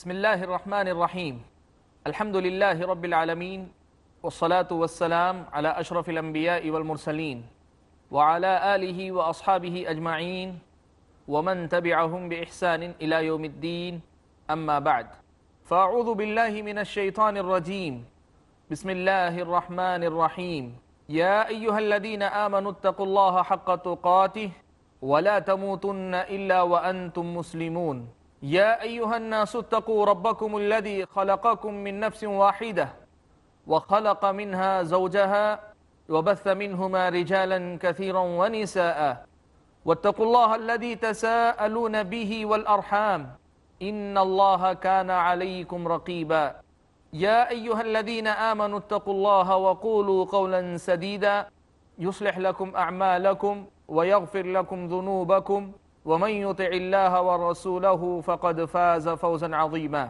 بسم الله الرحمن الرحيم. الحمد لله رب العالمين، والصلاة والسلام على أشرف الأنبياء والمرسلين وعلى آله وأصحابه أجمعين ومن تبعهم بإحسان إلى يوم الدين، أما بعد، فأعوذ بالله من الشيطان الرجيم. بسم الله الرحمن الرحيم. يا أيها الذين آمنوا اتقوا الله حق تقاته ولا تموتن إلا وأنتم مسلمون. يا أيها الناس اتقوا ربكم الذي خلقكم من نفس واحدة وخلق منها زوجها وبث منهما رجالا كثيرا ونساء واتقوا الله الذي تساءلون به والأرحام إن الله كان عليكم رقيبا. يا أيها الذين آمنوا اتقوا الله وقولوا قولا سديدا يصلح لكم أعمالكم ويغفر لكم ذنوبكم ومن يطع الله ورسوله فقد فاز فوزا عظيما.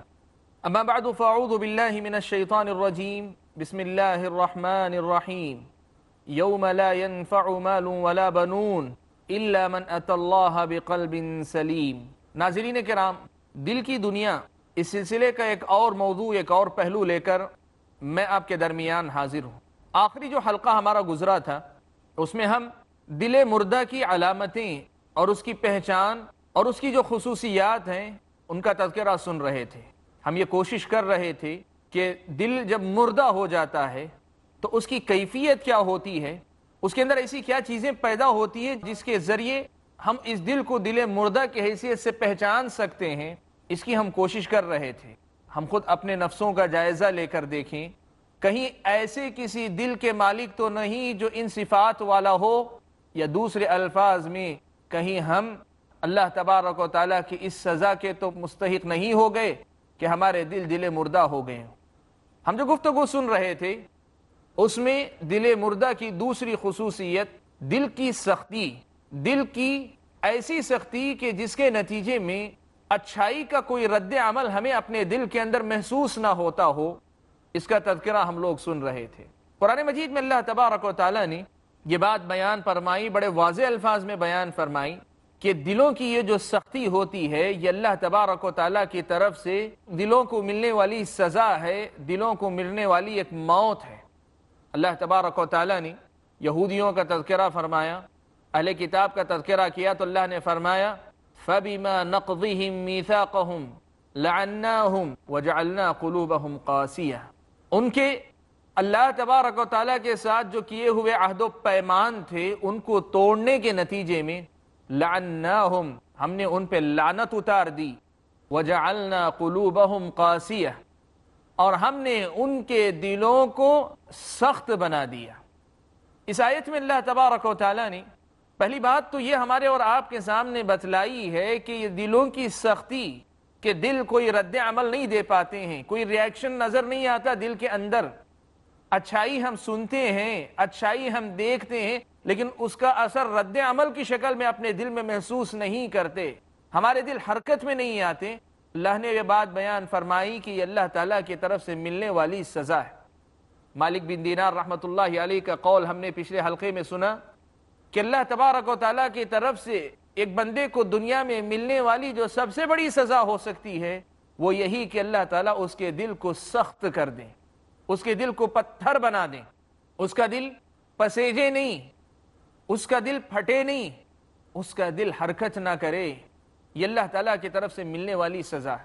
أما بعد، فأعوذ بالله من الشيطان الرجيم. بسم الله الرحمن الرحيم. يوم لا ينفع مال ولا بنون إلا من أتى الله بقلب سليم. ناظرین کرام، دل کی دنیا اس سلسلے کا ایک اور موضوع، ایک اور پہلو لے کر میں آپ کے درمیان حاضر ہوں۔ آخری جو حلقہ ہمارا گزرا تھا اس میں ہم دل مردہ کی علامتیں اور اس کی پہچان اور اس کی جو خصوصیات ہیں ان کا تذکرہ سن رہے تھے۔ ہم یہ کوشش کر رہے تھے کہ دل جب مردہ ہو جاتا ہے تو اس کی کیفیت کیا ہوتی ہے، اس کے اندر ایسی کیا چیزیں پیدا ہوتی ہیں جس کے ذریعے ہم اس دل کو دل مردہ کی حیثیت سے پہچان سکتے ہیں، اس کی ہم کوشش کر رہے تھے۔ ہم خود اپنے نفسوں کا جائزہ لے کر دیکھیں، کہیں ایسے کسی دل کے مالک تو نہیں جو ان صفات والا ہو، یا دوسرے الفاظ میں کہیں ہم اللہ تبارک و تعالیٰ کی اس سزا کے تو مستحق نہیں ہو گئے کہ ہمارے دل مردہ ہو گئے۔ ہم جو گفتگو سن رہے تھے اس میں دل مردہ کی دوسری خصوصیت دل کی سختی، دل کی ایسی سختی کہ جس کے نتیجے میں اچھائی کا کوئی رد عمل ہمیں اپنے دل کے اندر محسوس نہ ہوتا ہو، اس کا تذکرہ ہم لوگ سن رہے تھے۔ قرآن مجید میں اللہ تبارک و تعالیٰ نے یہ بات بیان فرمائی، بڑے واضح الفاظ میں بیان فرمائی کہ دلوں کی یہ جو سختی ہوتی ہے یہ اللہ تبارک و تعالیٰ کی طرف سے دلوں کو ملنے والی سزا ہے، دلوں کو ملنے والی ایک موت ہے۔ اللہ تبارک و تعالیٰ نے یہودیوں کا تذکرہ فرمایا، اہل کتاب کا تذکرہ کیا تو اللہ نے فرمایا فَبِمَا نَقْضِهِمْ مِيثَاقَهُمْ لَعَنَّاهُمْ وَجَعَلْنَا قُلُوبَهُمْ قَاسِيَةً، ان کے اللہ تبارک و تعالیٰ کے ساتھ جو کیے ہوئے عہد و پیمان تھے ان کو توڑنے کے نتیجے میں لعناہم، ہم نے ان پہ لعنت اتار دی، وجعلنا قلوبہم قاسیہ، اور ہم نے ان کے دلوں کو سخت بنا دیا۔ اس آیت میں اللہ تبارک و تعالیٰ نے پہلی بات تو یہ ہمارے اور آپ کے سامنے بتلائی ہے کہ یہ دلوں کی سختی کہ دل کوئی رد عمل نہیں دے پاتے ہیں، کوئی ریاکشن نظر نہیں آتا دل کے اندر۔ اچھائی ہم سنتے ہیں، اچھائی ہم دیکھتے ہیں، لیکن اس کا اثر رد عمل کی شکل میں اپنے دل میں محسوس نہیں کرتے، ہمارے دل حرکت میں نہیں آتے۔ اللہ نے یہ بات بیان فرمائی کہ یہ اللہ تعالیٰ کی طرف سے ملنے والی سزا ہے۔ مالک بن دینار رحمۃ اللہ علیہ کا قول ہم نے پچھلے حلقے میں سنا کہ اللہ تبارک و تعالیٰ کی طرف سے ایک بندے کو دنیا میں ملنے والی جو سب سے بڑی سزا ہو سکتی ہے وہ یہی کہ اللہ تعالیٰ اس کے دل کو سخت کر دیں، اس کے دل کو پتھر بنا دیں، اس کا دل پسیجے نہیں، اس کا دل پھٹے نہیں، اس کا دل حرکت نہ کرے۔ یہ اللہ تعالیٰ کی طرف سے ملنے والی سزا ہے۔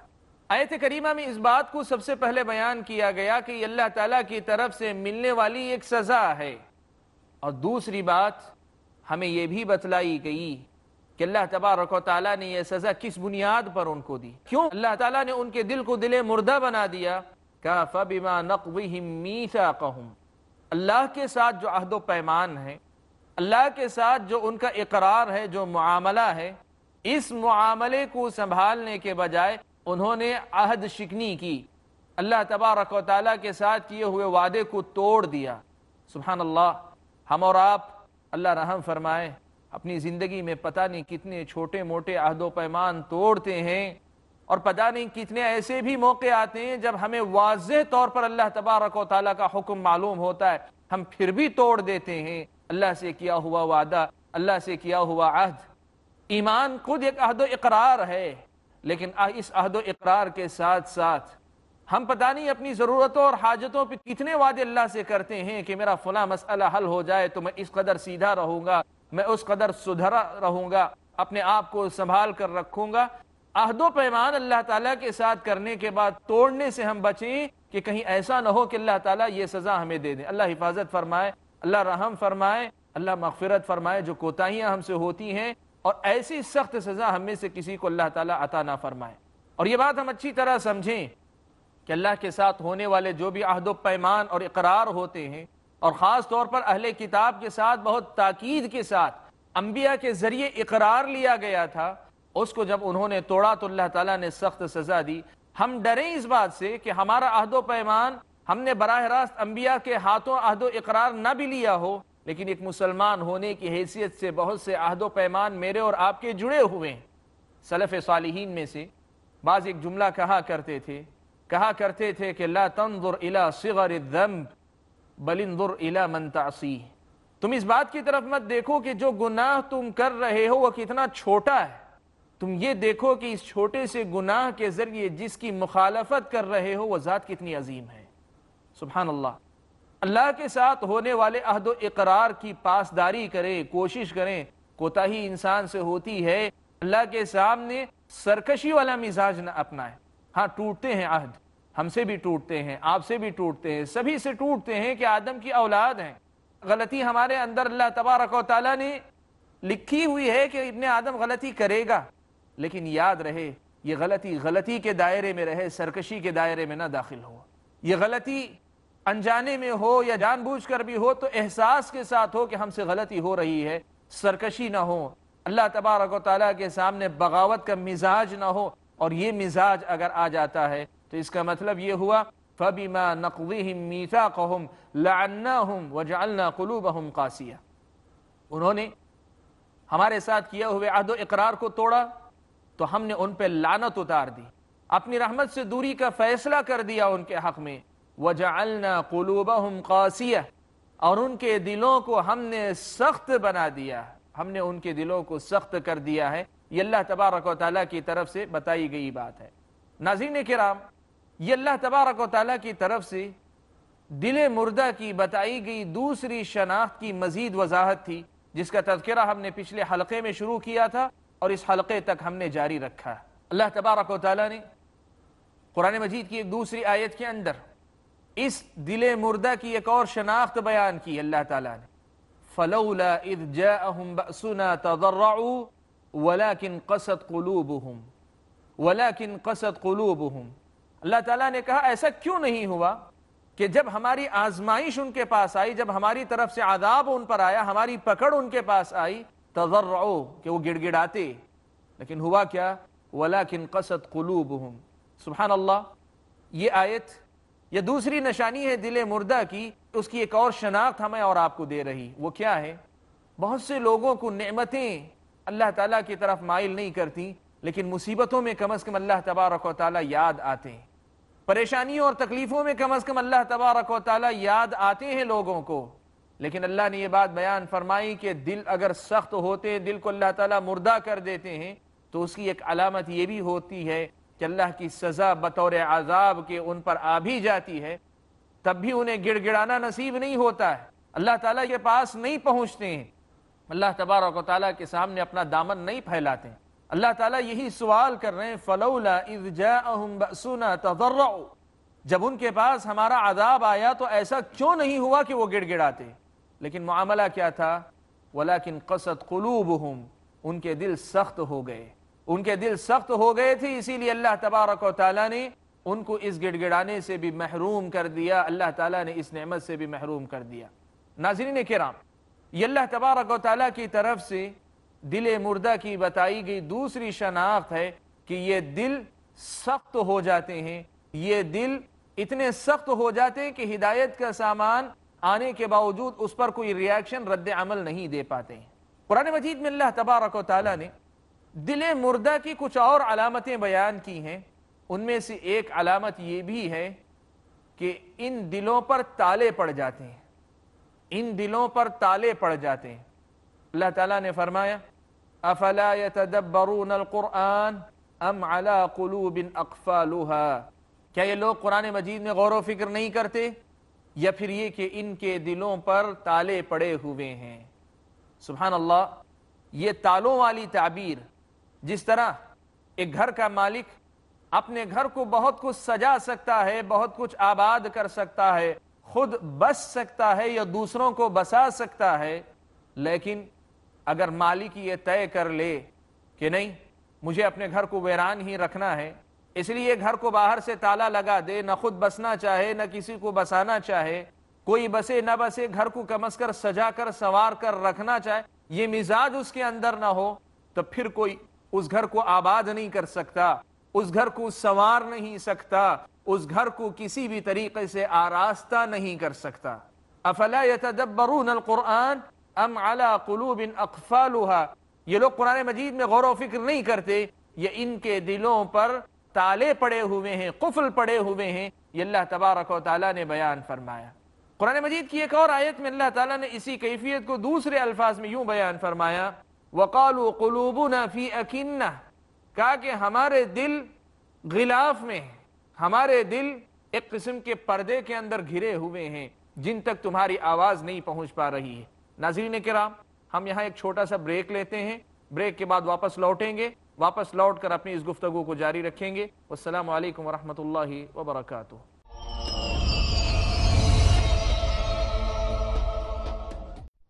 آیت کریمہ میں اس بات کو سب سے پہلے بیان کیا گیا کہ یہ اللہ تعالیٰ کی طرف سے ملنے والی ایک سزا ہے، اور دوسری بات ہمیں یہ بھی بتلائی گئی کہ اللہ تبارک و تعالیٰ نے یہ سزا کس بنیاد پر ان کو دی، کیوں اللہ تعالیٰ نے ان کے دل کو دل مردہ بنا دیا۔ کہا فَبِمَا نَقْضِهِمْ مِيثَاقَهُمْ، اللہ کے ساتھ جو عہد و پیمان ہے، اللہ کے ساتھ جو ان کا اقرار ہے، جو معاملہ ہے، اس معاملے کو سنبھالنے کے بجائے انہوں نے عہد شکنی کی، اللہ تبارک و تعالیٰ کے ساتھ کیے ہوئے وعدے کو توڑ دیا۔ سبحان اللہ، ہم اور آپ اللہ رحم فرمائے اپنی زندگی میں پتہ نہیں کتنے چھوٹے موٹے عہد و پیمان توڑتے ہیں، اور پتہ نہیں کتنے ایسے بھی موقع آتے ہیں جب ہمیں واضح طور پر اللہ تبارک و تعالیٰ کا حکم معلوم ہوتا ہے، ہم پھر بھی توڑ دیتے ہیں اللہ سے کیا ہوا وعدہ، اللہ سے کیا ہوا عہد۔ ایمان خود ایک عہد و اقرار ہے، لیکن اس عہد و اقرار کے ساتھ ساتھ ہم پتہ نہیں اپنی ضرورتوں اور حاجتوں پہ کتنے وعدے اللہ سے کرتے ہیں کہ میرا فلاں مسئلہ حل ہو جائے تو میں اس قدر سیدھا رہوں گا، میں اس قدر سدھرا رہوں گا، اپنے آپ کو سنبھال کر رکھوں گا۔ عہد و پیمان اللہ تعالیٰ کے ساتھ کرنے کے بعد توڑنے سے ہم بچیں کہ کہیں ایسا نہ ہو کہ اللہ تعالیٰ یہ سزا ہمیں دے دیں۔ اللہ حفاظت فرمائے، اللہ رحم فرمائے، اللہ مغفرت فرمائے جو کوتاہیاں ہم سے ہوتی ہیں، اور ایسی سخت سزا ہم میں سے کسی کو اللہ تعالیٰ عطا نہ فرمائے۔ اور یہ بات ہم اچھی طرح سمجھیں کہ اللہ کے ساتھ ہونے والے جو بھی عہد و پیمان اور اقرار ہوتے ہیں، اور خاص طور پر اہل کتاب کے ساتھ بہت تاکید کے ساتھ انبیاء کے ذریعے اقرار لیا گیا تھا، اس کو جب انہوں نے توڑا تو اللہ تعالیٰ نے سخت سزا دی۔ ہم ڈریں اس بات سے کہ ہمارا عہد و پیمان ہم نے براہ راست انبیاء کے ہاتھوں عہد و اقرار نہ بھی لیا ہو، لیکن ایک مسلمان ہونے کی حیثیت سے بہت سے عہد و پیمان میرے اور آپ کے جڑے ہوئے ہیں۔ سلف صالحین میں سے بعض ایک جملہ کہا کرتے تھے کہ لا تنظر الى صغر الذنب بل انظر الى من تعصیہ، تم اس بات کی طرف مت دیکھو کہ جو گناہ تم کر رہے ہو وہ کتنا چھوٹا ہے، تم یہ دیکھو کہ اس چھوٹے سے گناہ کے ذریعے جس کی مخالفت کر رہے ہو وہ ذات کتنی عظیم ہے۔ سبحان اللہ۔ اللہ کے ساتھ ہونے والے عہد و اقرار کی پاسداری کریں، کوشش کریں۔ کوتاہی انسان سے ہوتی ہے، اللہ کے سامنے سرکشی والا مزاج نہ اپنائے۔ ہاں ٹوٹتے ہیں عہد، ہم سے بھی ٹوٹتے ہیں، آپ سے بھی ٹوٹتے ہیں، سبھی سے ٹوٹتے ہیں کہ آدم کی اولاد ہیں۔ غلطی ہمارے اندر اللہ تبارک و تعالیٰ نے لکھی ہوئی ہے کہ ابن آدم غلطی کرے گا، لیکن یاد رہے یہ غلطی کے دائرے میں رہے، سرکشی کے دائرے میں نہ داخل ہو۔ یہ غلطی انجانے میں ہو یا جان بوجھ کر بھی ہو تو احساس کے ساتھ ہو کہ ہم سے غلطی ہو رہی ہے، سرکشی نہ ہو، اللہ تبارک و تعالیٰ کے سامنے بغاوت کا مزاج نہ ہو۔ اور یہ مزاج اگر آ جاتا ہے تو اس کا مطلب یہ ہوا فَبِمَا نَقْضِهِمْ مِيثَاقَهُمْ لَعَنَّاهُمْ وَجَعَلْنَا قُلُوبَهُمْ قَاسِيَةً، انہوں نے ہمارے ساتھ کیا ہوئے عہد و اقرار کو توڑا تو ہم نے ان پہ لعنت اتار دی، اپنی رحمت سے دوری کا فیصلہ کر دیا ان کے حق میں۔ وَجَعَلْنَا قُلُوبَهُمْ قَاسِيَةً، اور ان کے دلوں کو ہم نے سخت بنا دیا، ہم نے ان کے دلوں کو سخت کر دیا ہے۔ یہ اللہ تبارک و تعالیٰ کی طرف سے بتائی گئی بات ہے۔ ناظرین کرام، یہ اللہ تبارک و تعالیٰ کی طرف سے دل مردہ کی بتائی گئی دوسری شناخت کی مزید وضاحت تھی، جس کا تذکرہ ہم نے پچھلے حلقے میں شروع کیا تھا اور اس حلقے تک ہم نے جاری رکھا۔ اللہ تبارک و تعالیٰ نے قرآن مجید کی ایک دوسری آیت کے اندر اس دل مردہ کی ایک اور شناخت بیان کی۔ اللہ تعالیٰ نے فَلَوْلَا إِذْ جَاءَهُمْ بَأْسُنَا تَضَرَّعُوا وَلَكِنْ قَسَتْ قُلُوبُهُمْ، اللہ تعالیٰ نے کہا ایسا کیوں نہیں ہوا کہ جب ہماری آزمائش ان کے پاس آئی، جب ہماری طرف سے عذاب ان پر آیا، ہماری پکڑ ان کے پاس آئی، تضرعوا کہ وہ گڑ گڑاتے، لیکن ہوا کیا؟ وَلَكِنْ قَسَتْ قُلُوبُهُمْ۔ سبحان اللہ، یہ آیت یہ دوسری نشانی ہے دل مردہ کی، اس کی ایک اور شناخت ہمیں اور آپ کو دے رہی۔ وہ کیا ہے؟ بہت سے لوگوں کو نعمتیں اللہ تعالیٰ کی طرف مائل نہیں کرتی، لیکن مصیبتوں میں کم از کم اللہ تبارک و تعالیٰ یاد آتے ہیں، پریشانیوں اور تکلیفوں میں کم از کم اللہ تبارک و تعالیٰ یاد آتے ہیں لوگوں کو۔ لیکن اللہ نے یہ بات بیان فرمائی کہ دل اگر سخت ہوتے ہیں، دل کو اللہ تعالیٰ مردہ کر دیتے ہیں، تو اس کی ایک علامت یہ بھی ہوتی ہے کہ اللہ کی سزا بطور عذاب کے ان پر آ بھی جاتی ہے، تب بھی انہیں گڑ گڑانا نصیب نہیں ہوتا ہے، اللہ تعالیٰ کے پاس نہیں پہنچتے ہیں، اللہ تبارک و تعالیٰ کے سامنے اپنا دامن نہیں پھیلاتے ہیں۔ اللہ تعالیٰ یہی سوال کر رہے ہیں فَلَوْلَا إِذْ جَاءَهُمْ بَأْسُنَا تَضَرَّعُوا، جب ان کے پاس ہمارا عذاب آیا تو ایسا کیوں نہیں ہوا کہ وہ گڑ گڑاتے؟ لیکن معاملہ کیا تھا؟ وَلَكِنْ قَسَتْ قُلُوبُهُمْ، ان کے دل سخت ہو گئے، ان کے دل سخت ہو گئے تھے، اسی لیے اللہ تبارک و تعالیٰ نے ان کو اس گڑ گڑانے سے بھی محروم کر دیا، اللہ تعالیٰ نے اس نعمت سے بھی محروم کر دیا۔ ناظرین کرام، یہ اللہ تبارک و تعالیٰ کی طرف سے دل مردہ کی بتائی گئی دوسری شناخت ہے کہ یہ دل سخت ہو جاتے ہیں، یہ دل اتنے سخت ہو جاتے ہیں کہ ہدایت کا سامان آنے کے باوجود اس پر کوئی ریاکشن رد عمل نہیں دے پاتے ہیں۔ قرآن مجید میں اللہ تبارک و تعالیٰ نے دل مردہ کی کچھ اور علامتیں بیان کی ہیں، ان میں سے ایک علامت یہ بھی ہے کہ ان دلوں پر تالے پڑ جاتے ہیں، ان دلوں پر تالے پڑ جاتے ہیں۔ اللہ تعالیٰ نے فرمایا افلا يتدبرون القرآن، ام علی قلوب اقفالها، کیا یہ لوگ قرآن مجید میں غور و فکر نہیں کرتے، یا پھر یہ کہ ان کے دلوں پر تالے پڑے ہوئے ہیں؟ سبحان اللہ، یہ تالوں والی تعبیر، جس طرح ایک گھر کا مالک اپنے گھر کو بہت کچھ سجا سکتا ہے، بہت کچھ آباد کر سکتا ہے، خود بس سکتا ہے یا دوسروں کو بسا سکتا ہے، لیکن اگر مالک یہ طے کر لے کہ نہیں، مجھے اپنے گھر کو ویران ہی رکھنا ہے، اس لیے گھر کو باہر سے تالا لگا دے، نہ خود بسنا چاہے نہ کسی کو بسانا چاہے، کوئی بسے نہ بسے، گھر کو کم از کم سجا کر سنوار کر رکھنا چاہے، یہ مزاج اس کے اندر نہ ہو، تو پھر کوئی اس گھر کو آباد نہیں کر سکتا، اس گھر کو سنوار نہیں سکتا، اس گھر کو کسی بھی طریقے سے آراستہ نہیں کر سکتا۔ افلا یتدبرون القرآن ام علی قلوب اقفالها، یہ لوگ قرآن مجید میں غور و فکر نہیں کرتے، یہ ان کے دلوں پر تالے پڑے ہوئے ہیں، قفل پڑے ہوئے ہیں، یہ اللہ تبارک و تعالیٰ نے بیان فرمایا۔ قرآن مجید کی ایک اور آیت میں اللہ تعالیٰ نے اسی کیفیت کو دوسرے الفاظ میں یوں بیان فرمایا، وَقَالُوا قُلُوبُنَا فِي أَكِنَّةٍ، کہا کہ ہمارے دل غلاف میں ہیں، ہمارے دل ایک قسم کے پردے کے اندر گھرے ہوئے ہیں جن تک تمہاری آواز نہیں پہنچ پا رہی ہے۔ ناظرین کرام، ہم یہاں ایک چھوٹا سا بریک لیتے ہیں، بریک کے بعد واپس لوٹیں گے، واپس لوٹ کر اپنی اس گفتگو کو جاری رکھیں گے۔ والسلام علیکم ورحمۃ اللہ وبرکاتہ۔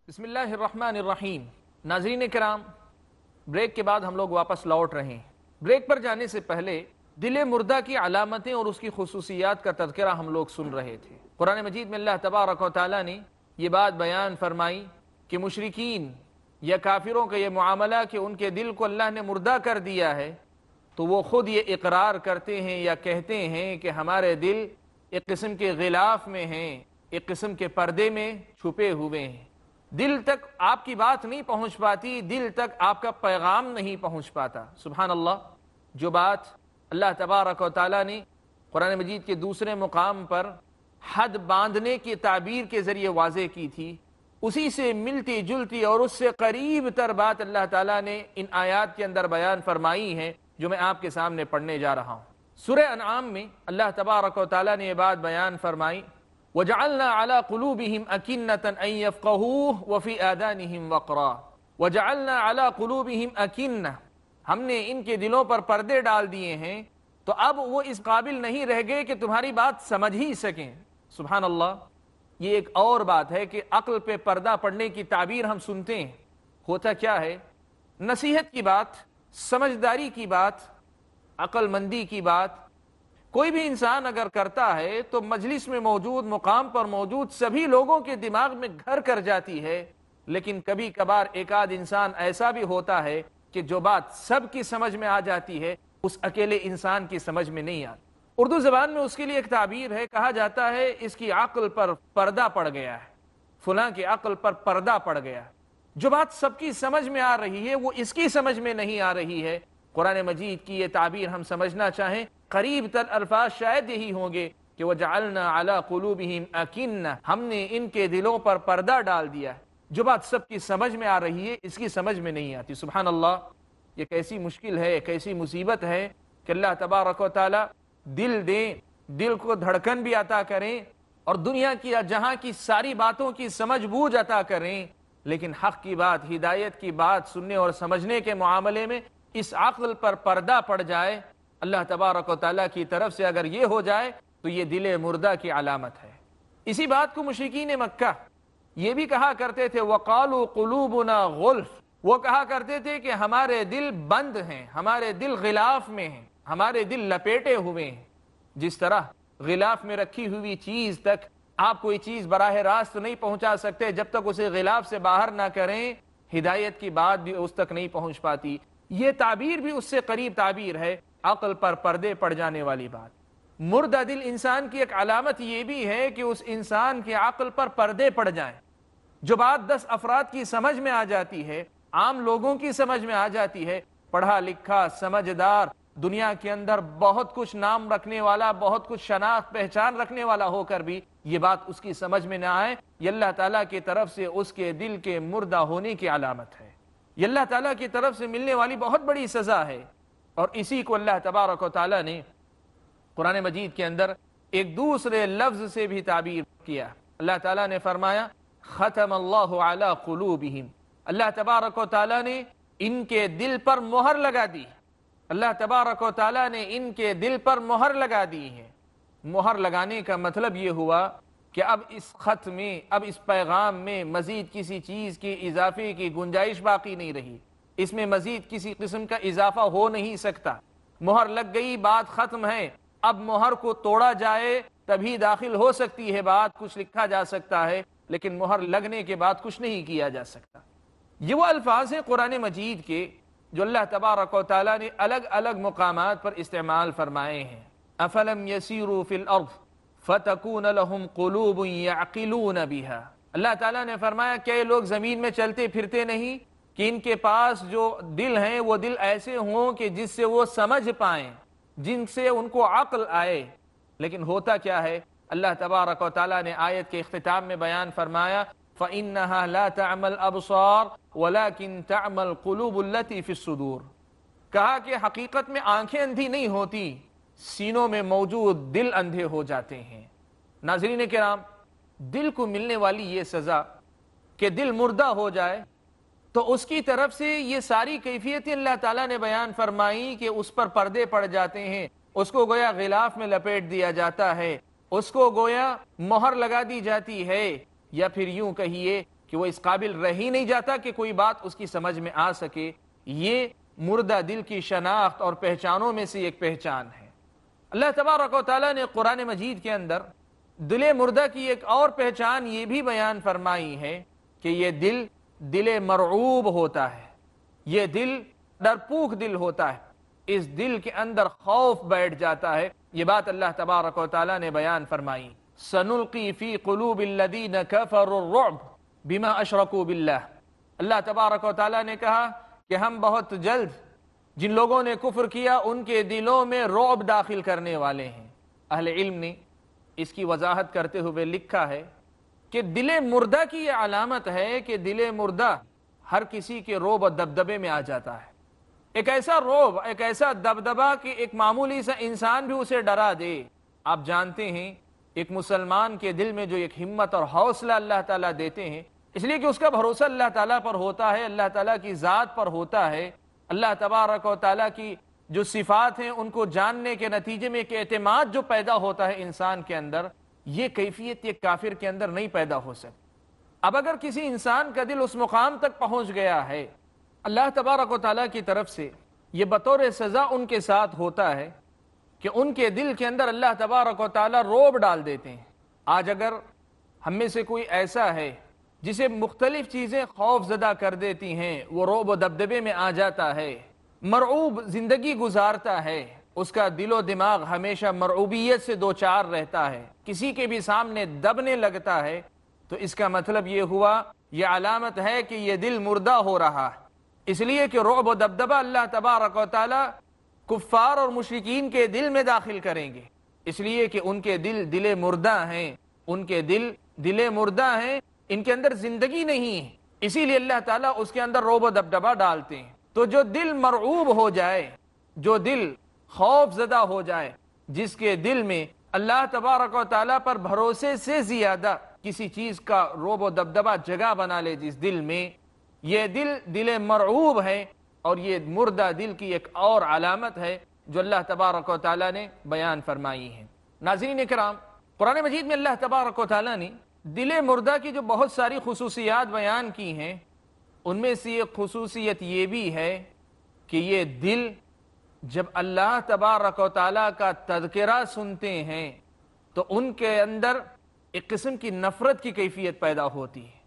بسم اللہ الرحمن الرحیم۔ ناظرین کرام، بریک کے بعد ہم لوگ واپس لوٹ رہے ہیں۔ بریک پر جانے سے پہلے دل مردہ کی علامتیں اور اس کی خصوصیات کا تذکرہ ہم لوگ سن رہے تھے۔ قرآن مجید میں اللہ تبارک و تعالیٰ نے یہ بات بیان فرمائی کہ مشرکین یا کافروں کا یہ معاملہ کہ ان کے دل کو اللہ نے مردہ کر دیا ہے، تو وہ خود یہ اقرار کرتے ہیں یا کہتے ہیں کہ ہمارے دل ایک قسم کے غلاف میں ہیں، ایک قسم کے پردے میں چھپے ہوئے ہیں، دل تک آپ کی بات نہیں پہنچ پاتی، دل تک آپ کا پیغام نہیں پہنچ پاتا۔ سبحان اللہ، جو بات اللہ تبارک و تعالیٰ نے قرآن مجید کے دوسرے مقام پر حد باندھنے کی تعبیر کے ذریعے واضح کی تھی، اسی سے ملتی جلتی اور اس سے قریب تر بات اللہ تعالیٰ نے ان آیات کے اندر بیان فرمائی ہے جو میں آپ کے سامنے پڑھنے جا رہا ہوں۔ سورہ انعام میں اللہ تبارک و تعالیٰ نے یہ بات بیان فرمائی، وَجَعَلْنَا عَلَىٰ قُلُوبِهِمْ أَكِنَّةً أَن يَفْقَهُوهُ وَفِي آذَانِهِمْ وَقْرًا وَجَعَلْنَا عَلَىٰ قُلُوبِهِمْ أَكِنَّةً، ہم نے ان کے دلوں پر پردے ڈال دیے ہیں تو اب وہ اس قابل نہیں رہ گئے کہ تمہاری بات سمجھ ہی سکیں۔ سبحان اللہ، یہ ایک اور بات ہے کہ عقل پہ پردہ پڑنے کی تعبیر ہم سنتے ہیں، ہوتا کیا ہے؟ نصیحت کی بات، سمجھداری کی بات، عقل مندی کی بات کوئی بھی انسان اگر کرتا ہے تو مجلس میں موجود، مقام پر موجود سبھی لوگوں کے دماغ میں گھر کر جاتی ہے، لیکن کبھی کبھار ایک آدھ انسان ایسا بھی ہوتا ہے کہ جو بات سب کی سمجھ میں آ جاتی ہے اس اکیلے انسان کی سمجھ میں نہیں آتی۔ اردو زبان میں اس کے لیے ایک تعبیر ہے، کہا جاتا ہے اس کی عقل پر پردہ پڑ گیا ہے، فلاں کی عقل پر پردہ پڑ گیا، جو بات سب کی سمجھ میں آ رہی ہے وہ اس کی سمجھ میں نہیں آ رہی ہے۔ قرآن مجید کی یہ تعبیر ہم سمجھنا چاہیں، قریب تر الفاظ شاید یہی ہوں گے کہ وَجَعَلْنَا عَلَىٰ قُلُوبِهِمْ أَكِنَّةً، ہم نے ان کے دلوں پر پردہ ڈال دیا ہے، جو بات سب کی سمجھ میں آ رہی ہے اس کی سمجھ میں نہیں آتی۔ سبحان اللہ، یہ کیسی مشکل ہے، کیسی مصیبت ہے کہ اللہ تبارک و تعالی دل دیں، دل کو دھڑکن بھی عطا کریں اور دنیا کی جہاں کی ساری باتوں کی سمجھ بوجھ عطا کریں، لیکن حق کی بات، ہدایت کی بات سننے اور سمجھنے کے معاملے میں اس عقل پر پردہ پڑ جائے، اللہ تبارک و تعالیٰ کی طرف سے اگر یہ ہو جائے تو یہ دل مردہ کی علامت ہے۔ اسی بات کو مشرکین مکہ یہ بھی کہا کرتے تھے، وَقَالُوا قُلُوبُنَا غُلْفٌ، وہ کہا کرتے تھے کہ ہمارے دل بند ہیں، ہمارے دل غلاف میں ہیں، ہمارے دل لپیٹے ہوئے ہیں۔ جس طرح غلاف میں رکھی ہوئی چیز تک آپ کوئی چیز براہ راست نہیں پہنچا سکتے جب تک اسے غلاف سے باہر نہ کریں، ہدایت کی بات بھی اس تک نہیں پہنچ پاتی۔ یہ تعبیر بھی اس سے قریب تعبیر ہے، عقل پر پردے پڑ جانے والی بات۔ مردہ دل انسان کی ایک علامت یہ بھی ہے کہ اس انسان کی عقل پر پردے پڑ جائیں، جو بات 10 افراد کی سمجھ میں آ جاتی ہے، عام لوگوں کی سمجھ میں آ جاتی ہے، پڑھا لکھا، سمجھدار، دنیا کے اندر بہت کچھ نام رکھنے والا، بہت کچھ شناخت پہچان رکھنے والا ہو کر بھی یہ بات اس کی سمجھ میں نہ آئے، یہ اللہ تعالیٰ کی طرف سے اس کے دل کے مردہ ہونے کی علامت ہے۔ یہ اللہ تعالیٰ کی طرف سے ملنے والی بہت بڑی سزا ہے اور اسی کو اللہ تبارک و تعالیٰ نے قرآن مجید کے اندر ایک دوسرے لفظ سے بھی تعبیر کیا. اللہ تعالیٰ نے فرمایا ختم اللہ علی قلوبہم، اللہ تبارک و تعالیٰ نے ان کے دل پر مہر لگا دی. اللہ تبارک و تعالیٰ نے ان کے دل پر مہر لگا دی ہے. مہر لگانے کا مطلب یہ ہوا کہ اب اس خط میں، اب اس پیغام میں مزید کسی چیز کے اضافے کی گنجائش باقی نہیں رہی، اس میں مزید کسی قسم کا اضافہ ہو نہیں سکتا. مہر لگ گئی، بات ختم ہے. اب مہر کو توڑا جائے تبھی داخل ہو سکتی ہے بات، کچھ لکھا جا سکتا ہے، لیکن مہر لگنے کے بعد کچھ نہیں کیا جا سکتا. یہ وہ الفاظ ہیں قرآن مجید کے جو اللہ تبارک و تعالیٰ نے الگ الگ مقامات پر استعمال فرمائے ہیں. افلم یسیروا فی الارض فتکون لهم قلوب یعقلون بها، اللہ تعالیٰ نے فرمایا کہ لوگ زمین میں چلتے پھرتے نہیں کہ ان کے پاس جو دل ہیں وہ دل ایسے ہوں کہ جس سے وہ سمجھ پائیں، جن سے ان کو عقل آئے. لیکن ہوتا کیا ہے؟ اللہ تبارک و تعالیٰ نے آیت کے اختتام میں بیان فرمایا فَإِنَّهَا لَا تَعْمَى الْأَبْصَارُ وَلَكِنْ تَعْمَى الْقُلُوبُ الَّتِي فِي الصُّدُورِ، کہا کہ حقیقت میں آنکھیں اندھی نہیں ہوتی، سینوں میں موجود دل اندھے ہو جاتے ہیں. ناظرین کرام، دل کو ملنے والی یہ سزا کہ دل مردہ ہو جائے، تو اس کی طرف سے یہ ساری کیفیتیں اللہ تعالیٰ نے بیان فرمائی کہ اس پر پردے پڑ جاتے ہیں، اس کو گویا غلاف میں لپیٹ دیا جاتا ہے، اس کو گویا مہر لگا دی جاتی ہے، یا پھر یوں کہیے کہ وہ اس قابل رہ ہی نہیں جاتا کہ کوئی بات اس کی سمجھ میں آ سکے. یہ مردہ دل کی شناخت اور پہچانوں میں سے ایک پہچان ہے. اللہ تبارک و تعالیٰ نے قرآن مجید کے اندر دل مردہ کی ایک اور پہچان یہ بھی بیان فرمائی ہے کہ یہ دل مرعوب ہوتا ہے، یہ دل ڈرپوک دل ہوتا ہے، اس دل کے اندر خوف بیٹھ جاتا ہے. یہ بات اللہ تبارک و تعالیٰ نے بیان فرمائی سنلقی فی قلوب الذین کفروا الرعب بما اشرکوا باللہ. اللہ تبارک و تعالیٰ نے کہا کہ ہم بہت جلد جن لوگوں نے کفر کیا ان کے دلوں میں رعب داخل کرنے والے ہیں. اہل علم نے اس کی وضاحت کرتے ہوئے لکھا ہے کہ دل مردہ کی یہ علامت ہے کہ دل مردہ ہر کسی کے رعب و دبدبے میں آ جاتا ہے. ایک ایسا رعب، ایک ایسا دبدبا کہ ایک معمولی سا انسان بھی اسے ڈرا دے. آپ جانتے ہیں ایک مسلمان کے دل میں جو ایک ہمت اور حوصلہ اللہ تعالیٰ دیتے ہیں، اس لیے کہ اس کا بھروسہ اللہ تعالیٰ پر ہوتا ہے، اللہ تعالیٰ کی ذات پر ہوتا ہے، اللہ تبارک و تعالیٰ کی جو صفات ہیں ان کو جاننے کے نتیجے میں ایک اعتماد جو پیدا ہوتا ہے انسان کے اندر، یہ کیفیت یہ کافر کے اندر نہیں پیدا ہو سکتی. اب اگر کسی انسان کا دل اس مقام تک پہنچ گیا ہے، اللہ تبارک و تعالیٰ کی طرف سے یہ بطور سزا ان کے ساتھ ہوتا ہے کہ ان کے دل کے اندر اللہ تبارک و تعالیٰ رعب ڈال دیتے ہیں. آج اگر ہم میں سے کوئی ایسا ہے جسے مختلف چیزیں خوف زدہ کر دیتی ہیں، وہ رعب و دبدبے میں آ جاتا ہے، مرعوب زندگی گزارتا ہے، اس کا دل و دماغ ہمیشہ مرعوبیت سے دوچار رہتا ہے، کسی کے بھی سامنے دبنے لگتا ہے، تو اس کا مطلب یہ ہوا، یہ علامت ہے کہ یہ دل مردہ ہو رہا ہے. اس لیے کہ رعب و دبدبہ اللہ تبارک و تعالی کفار اور مشرکین کے دل میں داخل کریں گے، اس لیے کہ ان کے دل مردہ ہیں، ان کے دل مردہ ہیں، ان کے اندر زندگی نہیں ہے، اسی لیے اللہ تعالیٰ اس کے اندر رعب و دبدبہ ڈالتے ہیں. تو جو دل مرعوب ہو جائے، جو دل خوف زدہ ہو جائے، جس کے دل میں اللہ تبارک و تعالیٰ پر بھروسے سے زیادہ کسی چیز کا رعب و دبدبہ جگہ بنا لے جس دل میں، یہ دل مرعوب ہے، اور یہ مردہ دل کی ایک اور علامت ہے جو اللہ تبارک و تعالیٰ نے بیان فرمائی ہے. ناظرین کرام، قرآن مجید میں اللہ تبارک و تعالیٰ نے دل مردہ کی جو بہت ساری خصوصیات بیان کی ہیں، ان میں سے ایک خصوصیت یہ بھی ہے کہ یہ دل جب اللہ تبارک و تعالیٰ کا تذکرہ سنتے ہیں تو ان کے اندر ایک قسم کی نفرت کی کیفیت پیدا ہوتی ہے.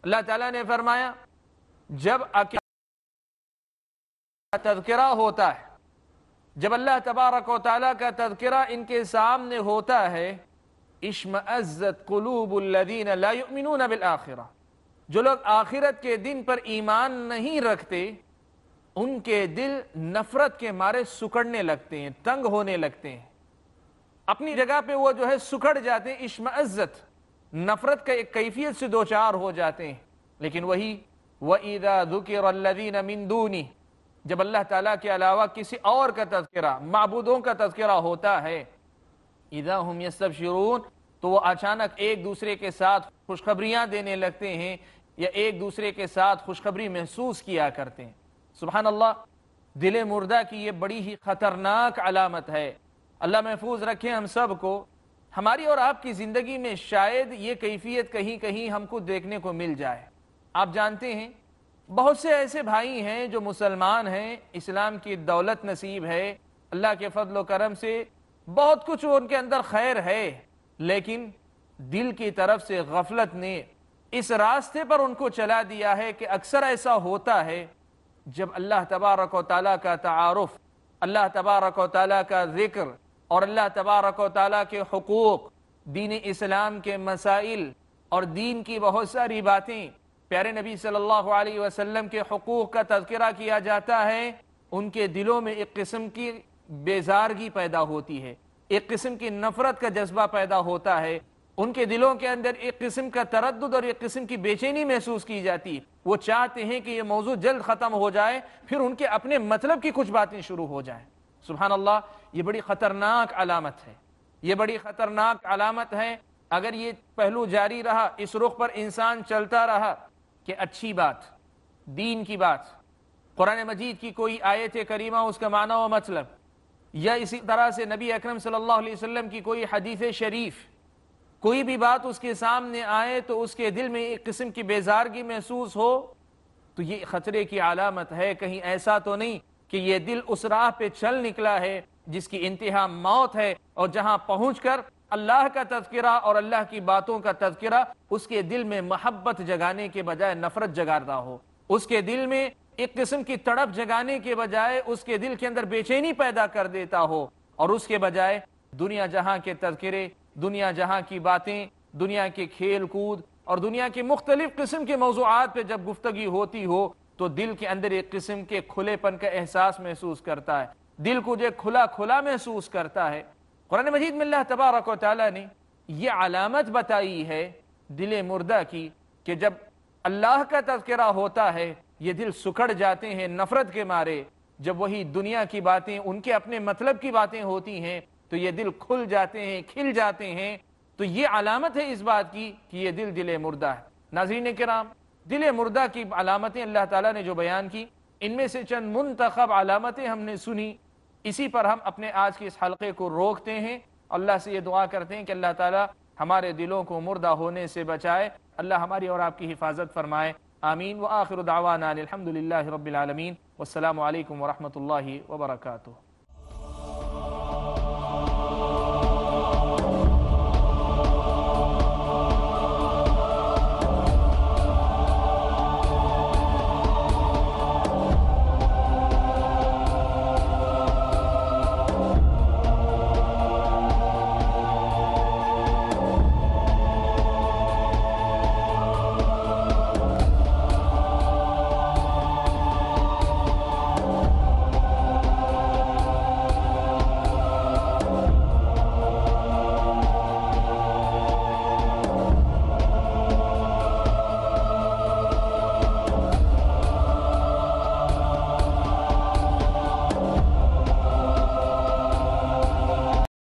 اللہ تعالیٰ نے فرمایا جب تذکرہ ہوتا ہے، جب اللہ تبارک و تعالیٰ کا تذکرہ ان کے سامنے ہوتا ہے، اشمئزت قلوب الذین لا یؤمنون بالآخرہ، جو لوگ آخرت کے دن پر ایمان نہیں رکھتے ان کے دل نفرت کے مارے سکڑنے لگتے ہیں، تنگ ہونے لگتے ہیں، اپنی جگہ پہ وہ جو ہے سکڑ جاتے ہیں، اشمئزت نفرت کا ایک کیفیت سے دوچار ہو جاتے ہیں. لیکن وہی وَإِذَا ذُكِرَ الَّذِينَ مِن دُونِهِ، جب اللہ تعالیٰ کے علاوہ کسی اور کا تذکرہ، معبودوں کا تذکرہ ہوتا ہے، اذا ہم یستبشرون، تو وہ اچانک ایک دوسرے کے ساتھ خوشخبریاں دینے لگتے ہیں یا ایک دوسرے کے ساتھ خوشخبری محسوس کیا کرتے ہیں۔ سبحان اللہ، دل مردہ کی یہ بڑی ہی خطرناک علامت ہے۔ اللہ محفوظ رکھے ہم سب کو۔ ہماری اور آپ کی زندگی میں شاید یہ کیفیت کہیں کہیں ہم کو دیکھنے کو مل جائے۔ آپ جانتے ہیں بہت سے ایسے بھائی ہیں جو مسلمان ہیں، اسلام کی دولت نصیب ہے، اللہ کے فضل و کرم سے بہت کچھ ان کے اندر خیر ہے، لیکن دل کی طرف سے غفلت نے اس راستے پر ان کو چلا دیا ہے کہ اکثر ایسا ہوتا ہے جب اللہ تبارک و تعالیٰ کا تعارف، اللہ تبارک و تعالیٰ کا ذکر اور اللہ تبارک و تعالیٰ کے حقوق، دین اسلام کے مسائل اور دین کی بہت ساری باتیں، پیارے نبی صلی اللہ علیہ وسلم کے حقوق کا تذکرہ کیا جاتا ہے، ان کے دلوں میں ایک قسم کی بیزارگی پیدا ہوتی ہے، ایک قسم کی نفرت کا جذبہ پیدا ہوتا ہے، ان کے دلوں کے اندر ایک قسم کا تردد اور ایک قسم کی بے چینی محسوس کی جاتی ہے۔ وہ چاہتے ہیں کہ یہ موضوع جلد ختم ہو جائے، پھر ان کے اپنے مطلب کی کچھ باتیں شروع ہو جائیں۔ سبحان اللہ، یہ بڑی خطرناک علامت ہے، یہ بڑی خطرناک علامت ہے۔ اگر یہ پہلو جاری رہا، اس رخ پر انسان چلتا رہا کہ اچھی بات، دین کی بات، قرآن مجید کی کوئی آیت کریمہ، اس کا معنی و مطلب، یا اسی طرح سے نبی اکرم صلی اللہ علیہ وسلم کی کوئی حدیث شریف، کوئی بھی بات اس کے سامنے آئے تو اس کے دل میں ایک قسم کی بیزارگی محسوس ہو، تو یہ خطرے کی علامت ہے۔ کہیں ایسا تو نہیں کہ یہ دل اس راہ پہ چل نکلا ہے جس کی انتہا موت ہے، اور جہاں پہنچ کر اللہ کا تذکرہ اور اللہ کی باتوں کا تذکرہ اس کے دل میں محبت جگانے کے بجائے نفرت جگاتا ہو، اس کے دل میں ایک قسم کی تڑپ جگانے کے بجائے اس کے دل کے اندر بے چینی پیدا کر دیتا ہو، اور اس کے بجائے دنیا جہاں کے تذکرے، دنیا جہاں کی باتیں، دنیا کے کھیل کود اور دنیا کے مختلف قسم کے موضوعات پہ جب گفتگی ہوتی ہو تو دل کے اندر ایک قسم کے کھلے پن کا احساس محسوس کرتا ہے، دل کو جو کھلا کھلا محسوس کرتا ہے۔ قرآن مجید میں اللہ تبارک و تعالیٰ نے یہ علامت بتائی ہے دل مردہ کی کہ جب اللہ کا تذکرہ ہوتا ہے یہ دل سکڑ جاتے ہیں نفرت کے مارے، جب وہی دنیا کی باتیں، ان کے اپنے مطلب کی باتیں ہوتی ہیں تو یہ دل کھل جاتے ہیں، کھل جاتے ہیں۔ تو یہ علامت ہے اس بات کی کہ یہ دل مردہ ہے۔ ناظرین کرام، دل مردہ کی علامتیں اللہ تعالیٰ نے جو بیان کی، ان میں سے چند منتخب علامتیں ہم نے سنی، اسی پر ہم اپنے آج کے اس حلقے کو روکتے ہیں۔ اللہ سے یہ دعا کرتے ہیں کہ اللہ تعالیٰ ہمارے دلوں کو مردہ ہونے سے بچائے، اللہ ہماری اور آپ کی حفاظت فرمائے، آمین۔ وآخر دعوانا الحمد للہ رب العالمین، والسلام علیکم ورحمۃ اللہ وبرکاتہ۔